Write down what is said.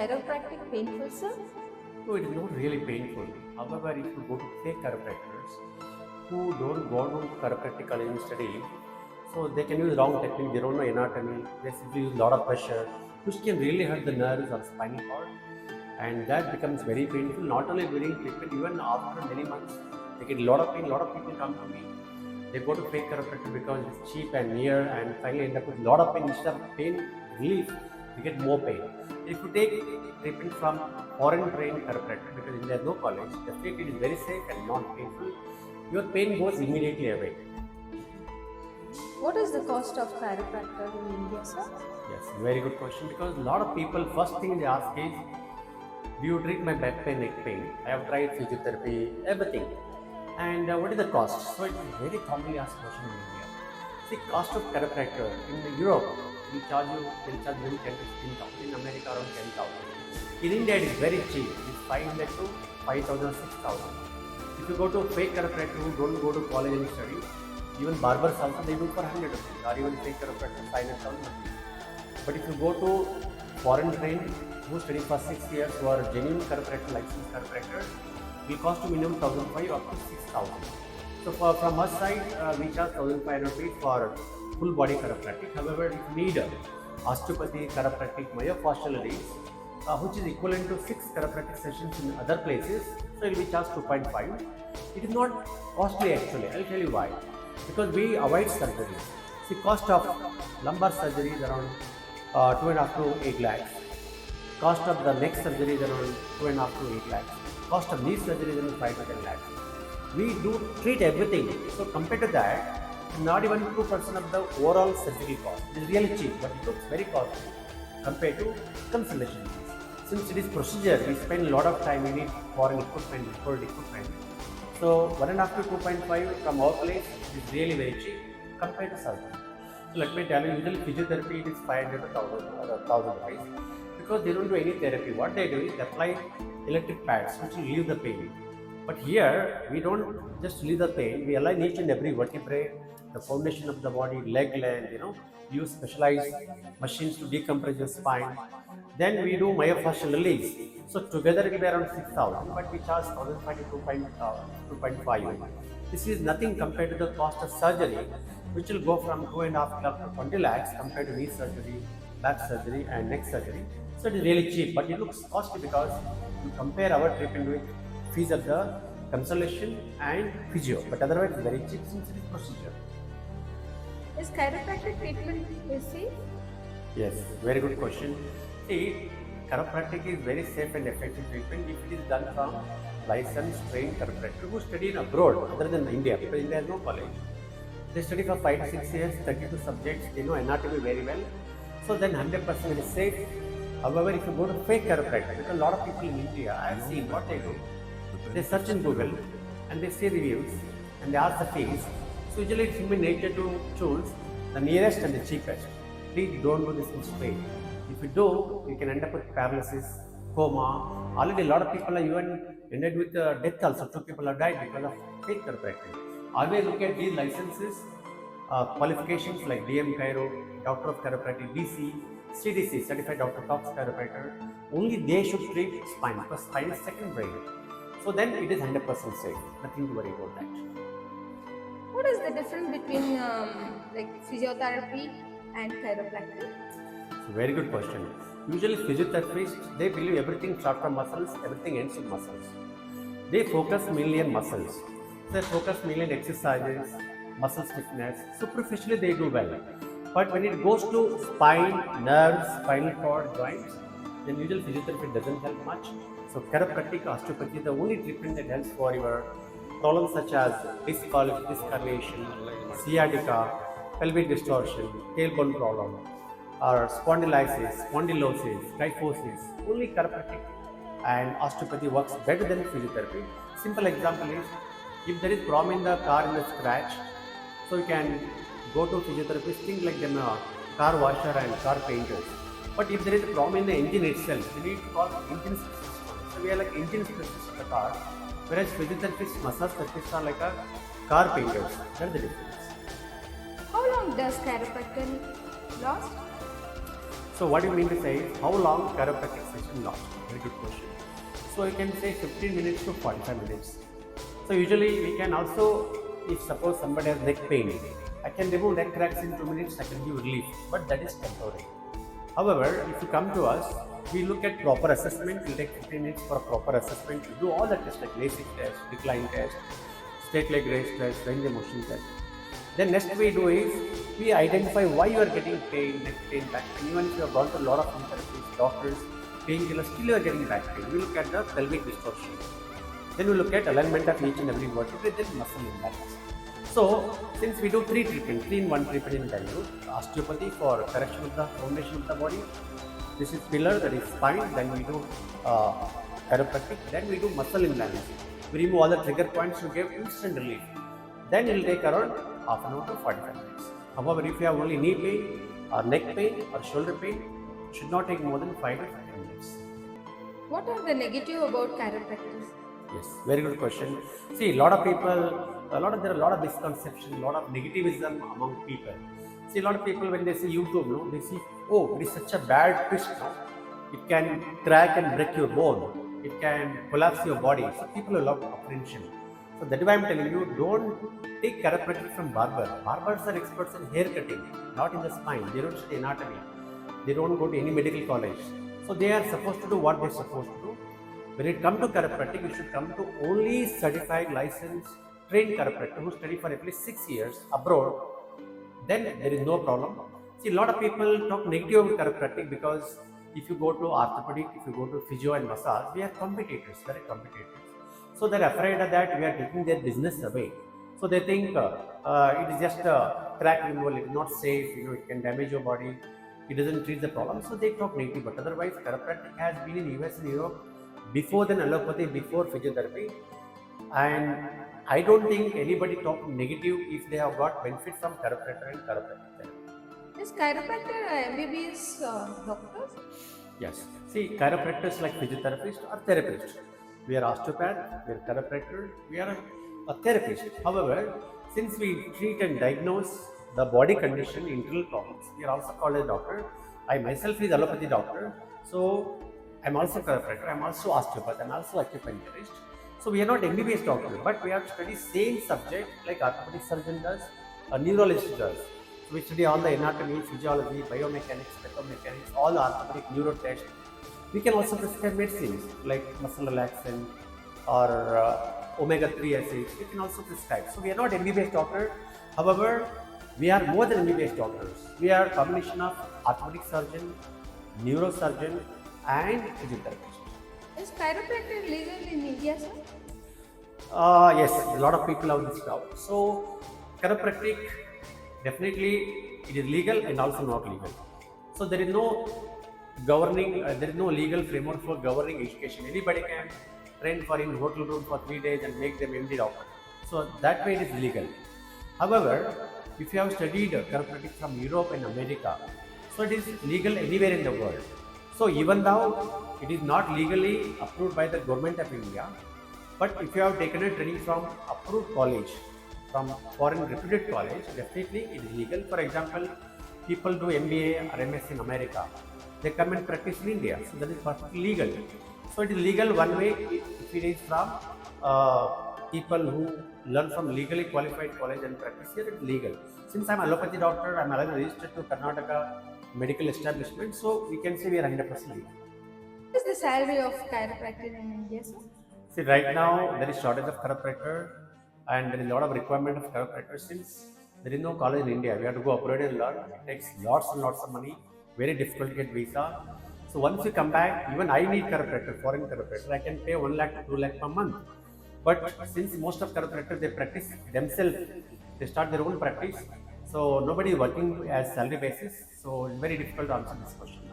chiropractic painful, sir? No, it is not really painful. However, if you go to fake chiropractors who don't go to chiropractic college and study, so they can use wrong technique, they don't know anatomy, they simply use a lot of pressure, which can really hurt the nerves or spinal cord, and that becomes very painful. Not only during treatment, even after many months, they get a lot of pain. A lot of people come to me. They go to fake chiropractic because it's cheap and near, and finally end up with a lot of pain. Instead of pain relief, they get more pain. If you take treatment from foreign trained chiropractor, because India has no college, definitely it is very safe and non painful. Your pain goes immediately away. What is the cost of chiropractor in India, sir? Yes, very good question, because a lot of people, first thing they ask is, do you treat my back pain, neck pain? I have tried physiotherapy, everything. And what is the cost? So it's a very commonly asked question in India. See, cost of chiropractor in Europe, they'll charge you maybe 10 to 15,000. In America, around 10,000. In India, it is very cheap. It is 500 to 5,000, 6,000. If you go to a fake chiropractor who don't go to college and study, even barbers also, they do for 100 rupees, or even fake chiropractor 500,000 rupees. But if you go to foreign trained who study for 6 years, who are genuine chiropractor, licensed chiropractor, will cost you minimum 1,500 up to 6,000. So from our side, we charge 1,500 rupees for full body chiropractic. However, if you need osteopathy, chiropractic, myofascial release, which is equivalent to 6 chiropractic sessions in other places, so it will be charged 2.5. It is not costly actually. I'll tell you why. Because we avoid surgeries. See, cost of lumbar surgery is around 2.5 to 8 lakhs. Cost of the neck surgery is around 2.5 to 8 lakhs. Cost of knee surgery is around 5 to 10 lakhs. We do treat everything. So compared to that, not even 2% of the overall surgery cost. It is really cheap, but it looks very costly compared to consultation fees. Since it is procedure, we spend a lot of time. We need foreign equipment, imported equipment. So 1.5 to 2.5 from our place is really very cheap compared to surgery. So let me tell you, usually physiotherapy it is 500 to 1,000 rupees, because they don't do any therapy. What they do is they apply electric pads which will relieve the pain. But here we don't just relieve the pain, we align each and every vertebrae, the foundation of the body, leg length, use specialized machines to decompress your spine. Then we do myofascial release. So together it will be around 6,000, but we charge 1,500 to 2.5. This is nothing compared to the cost of surgery, which will go from 2.5 lakhs to 20 lakhs compared to knee surgery, back surgery, and neck surgery. So it is really cheap, but it looks costly because you compare our treatment with fees of the consultation and physio, but otherwise it's very cheap since it is procedure. Is chiropractic treatment safe? Yes, very good question. See, chiropractic is very safe and effective treatment if it is done from licensed trained chiropractor who study in abroad other than India, because India has no college. They study for 5 to 6 years, 32 subjects, they know anatomy very well. So then 100% it is safe. However, if you go to fake chiropractor, because a lot of people in India, I have seen what they do. They search in Google and they see reviews and they ask the fees. So usually it's human nature to choose the nearest and the cheapest. Please don't do this mistake. If you do, you can end up with paralysis, coma. Already a lot of people are even ended with death also. 2 people have died because of fake chiropractic. Always look at these licenses, qualifications like DM Chiro, Doctor of Chiropractic, DC, CDC, Certified Dr. Cox Chiropractor. Only they should treat spine, because spine is second brain. So then it is 100% safe. Nothing to worry about that. What is the difference between physiotherapy and chiropractic? It's a very good question. Usually physiotherapists, they believe everything starts from muscles, everything ends with muscles. They focus mainly on muscles. They focus mainly on exercises, muscle stiffness. Superficially they do well. But when it goes to spine, nerves, spinal cord, joints, then usually physiotherapy doesn't help much. So chiropractic, osteopathy is the only treatment that helps for your problems such as disc herniation, sciatica, pelvic distortion, tailbone problem, or spondylitis, spondylosis, kyphosis. Only chiropractic and osteopathy works better than physiotherapy. Simple example is, if there is problem in the car in the scratch, so you can go to physiotherapist, think like them car washer and car painters. But if there is a problem in the engine itself, you need to call engine specialist. So we are like engine specialists in the car, whereas physiotherapists, massage therapists are like a car painters. That's the difference. How long does chiropractic last? So what you mean to say is how long chiropractic session lasts? Very good question. So you can say 15 minutes to 45 minutes. So usually we can also, if suppose somebody has neck pain, I can remove neck cracks in 2 minutes, I can give relief, but that is temporary. However, if you come to us, we look at proper assessment. We'll take 15 minutes for a proper assessment. We do all the tests like LASIK test, decline test, straight leg raise test, range of motion test. Then next we do is we identify why you are getting pain, neck pain, back pain. Even if you have gone to a lot of therapists, doctors, painkillers, still you are getting back pain. We look at the pelvic distortion. Then we look at alignment of each and every vertebrae, then muscle imbalance. So, since we do 3 treatments, 3-in-1 treatment in Bengalore, osteopathy for correction of the foundation of the body, this is pillar, that is spine, then we do chiropractic, then we do muscle imbalance. We remove all the trigger points to give instant relief. Then it will take around half an hour to 45 minutes. However, if you have only knee pain or neck pain or shoulder pain, it should not take more than 5 to 10 minutes. What are the negative about chiropractic? Yes, very good question. See, there are a lot of misconception, a lot of negativism among people. See, a lot of people when they see YouTube, no, they see, oh, it is such a bad twist, no? It can crack and break your bone. It can collapse your body. So people have a lot of apprehension. So that is why I am telling you, don't take chiropractic from barber. Barbers are experts in hair cutting, not in the spine. They don't study anatomy. They don't go to any medical college. So they are supposed to do what they are supposed to do. When it comes to chiropractic, you should come to only certified, licensed, trained chiropractor who study for at least 6 years abroad. Then there is no problem. See, a lot of people talk negative about chiropractic because if you go to orthopedic, if you go to physio and massage, we are competitors, very competitors. So they're afraid of that we are taking their business away. So they think it is just a crack removal, it is not safe, it can damage your body, it doesn't treat the problem. So they talk negative. But otherwise, chiropractic has been in US and Europe before than allopathy, before physiotherapy. And I don't think anybody talk negative if they have got benefit from chiropractor and chiropractic therapy. Is chiropractor MBBS doctors? Yes. See, chiropractors like physiotherapists are therapists. We are osteopath, we are chiropractor, we are a therapist. However, since we treat and diagnose the body condition, internal problems, we are also called a doctor. I myself is allopathy doctor. So I'm also chiropractor, I'm also osteopath, I'm also acupuncturist. So we are not MBBS doctor, but we have to study same subject like orthopedic surgeon does, a neurologist does. So we study all the anatomy, physiology, biomechanics, pathomechanics, all the orthopedic neuro tests. We can also prescribe medicines like muscle relaxant or omega-3 acids. We can also prescribe. So we are not MBBS doctor. However, we are more than MBBS doctors. We are a combination of orthopedic surgeon, neurosurgeon, and physiotherapist. Is chiropractic legal in India, sir? Yes, a lot of people have this doubt. So, chiropractic, definitely it is legal and also not legal. So, there is no legal framework for governing education. Anybody can train for in hotel room for 3 days and make them MD doctor. So, that way it is legal. However, if you have studied chiropractic from Europe and America, so it is legal anywhere in the world. So even though it is not legally approved by the government of India, but if you have taken a training from approved college, from foreign reputed college, definitely it is legal. For example, people do MBA or MS in America, they come and practice in India, so that is perfectly legal. So it is legal one way if it is from people who learn from legally qualified college and practice here, it is legal. Since I am allopathy doctor, I am registered to Karnataka medical establishment, so we can say we are 100% legal. What is the salary of chiropractor in India, sir? See, right now there is shortage of chiropractor and there is a lot of requirement of chiropractor. Since there is no college in India, we have to go abroad and learn. It takes lots and lots of money, very difficult to get visa. So once you come back, even I need chiropractor, foreign chiropractor, I can pay 1 lakh to 2 lakh per month. But since most of chiropractors, they practice themselves, they start their own practice. So nobody is working as salary basis. So it's very difficult to answer this question.